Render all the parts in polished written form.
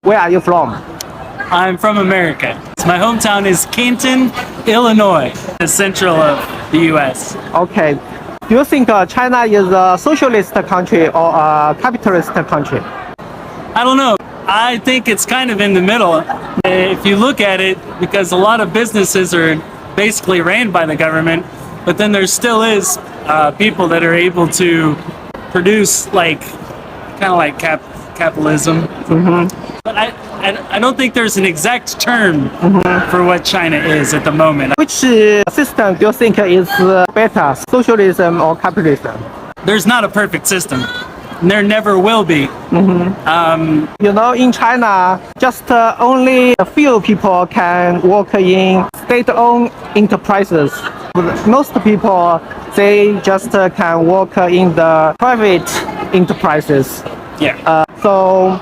Where are you from? I'm from America. My hometown is Canton, Illinois, the central of the U.S. Okay. Do you think China is a socialist country or a capitalist country? I don't know. I think it's kind of in the middle. If you look at it, because a lot of businesses are basically ran by the government, but then there still is people that are able to produce kind of like capitalism. But I don't think there's an exact term for what China is at the moment. Which system do you think is better, socialism or capitalism? There's not a perfect system. And there never will be. In China, just only a few people can work in state-owned enterprises. Most people, they just can work in the private enterprises. Yeah. So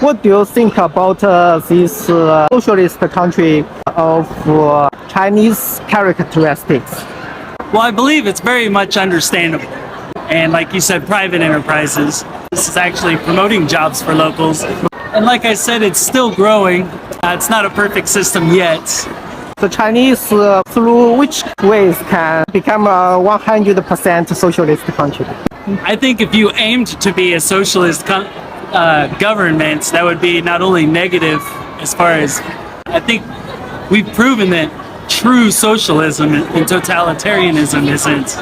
what do you think about this socialist country of Chinese characteristics? Well, I believe it's very much understandable. And like you said, private enterprises. This is actually promoting jobs for locals. And like I said, it's still growing. It's not a perfect system yet. The Chinese, through which ways can become a 100% socialist country? I think if you aimed to be a socialist government, that would be not only negative as far as, I think we've proven that true socialism and totalitarianism isn't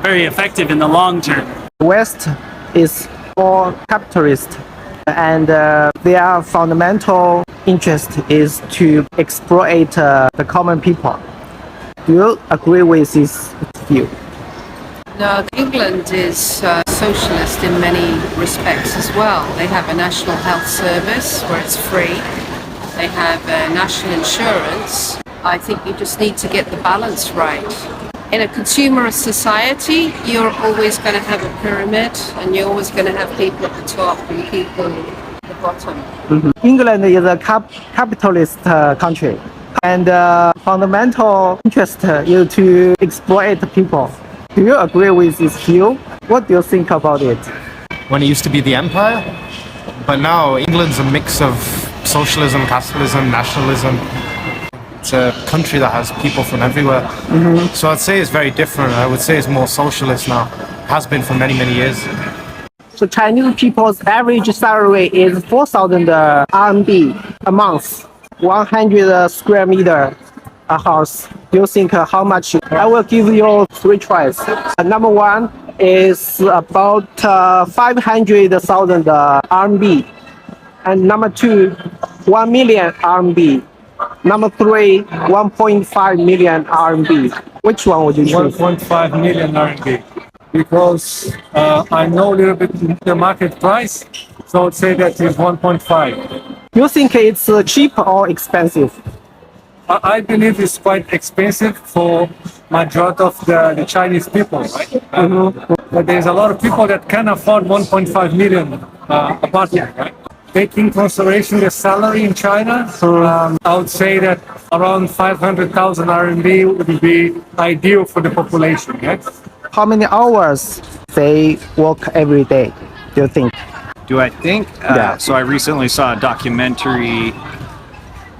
very effective in the long term. West is more capitalist, and their fundamental interest is to exploit the common people. Do you agree with this view? No, England is socialist in many respects as well. They have a national health service where it's free. They have national insurance. I think you just need to get the balance right. In a consumerist society, you're always going to have a pyramid, and you're always going to have people at the top and people at the bottom. England is a capitalist country, and fundamental interest is to exploit people. Do you agree with this view? What do you think about it? When it used to be the empire, but now England's a mix of socialism, capitalism, nationalism. It's a country that has people from everywhere. So I'd say it's very different. I would say it's more socialist now. Has been for many, many years. So Chinese people's average salary is 4,000 RMB a month, 100 square meter a house. Do you think how much? I will give you three choices. Number one is about 500,000 RMB. And number two, 1 million RMB. Number three, 1.5 million RMB. Which one would you choose? 1.5 million RMB. Because I know a little bit the market price, so I'd say that is 1.5. You think it's cheap or expensive? I believe it's quite expensive for majority of the Chinese people, right? But there's a lot of people that can afford 1.5 million apartment, right? Taking consideration the salary in China, I would say that around 500,000 RMB would be ideal for the population, right? How many hours they work every day, do you think? Do I think? Yeah. So I recently saw a documentary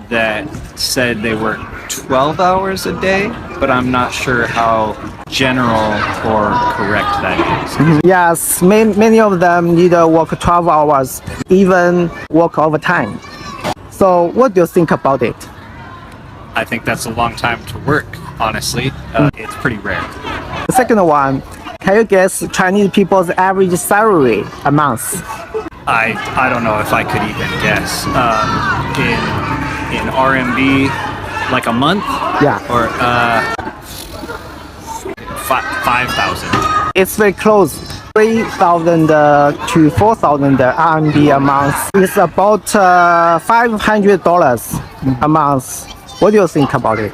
that said they work 12 hours a day, but I'm not sure how general or correct that is. Yes, many of them need to work 12 hours, even work overtime. So what do you think about it? I think that's a long time to work, honestly. It's pretty rare. The second one, can you guess Chinese people's average salary a month? I don't know if I could even guess. In RMB, like a month? Yeah. Or 5,000. It's very close. 3,000 to 4,000 RMB a month. It's about $500 a month. What do you think about it?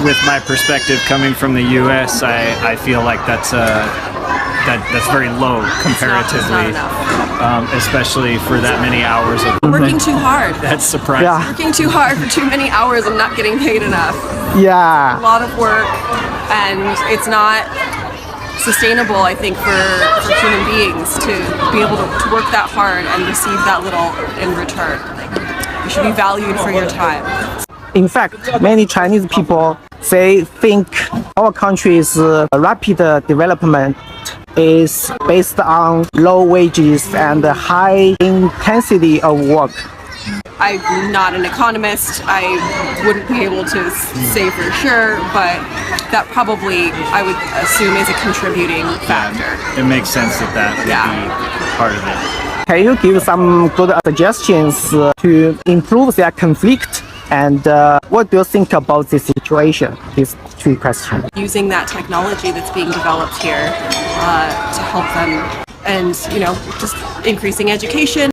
With my perspective coming from the U.S., I feel like that's very low comparatively, especially for that many hours of working too hard. That's surprising. Yeah. Working too hard for too many hours and not getting paid enough. Yeah. A lot of work, and it's not sustainable, I think, for human beings to be able to work that hard and receive that little in return. You should be valued for your time. In fact, many Chinese people they think our country's rapid development is based on low wages and high intensity of work. I'm not an economist. I wouldn't be able to say for sure, but that probably, I would assume, is a contributing factor. It makes sense that would Yeah. be part of it. Can you give some good suggestions to improve their conflict? And what do you think about this situation? These two questions. Using that technology that's being developed here to help them, and just increasing education.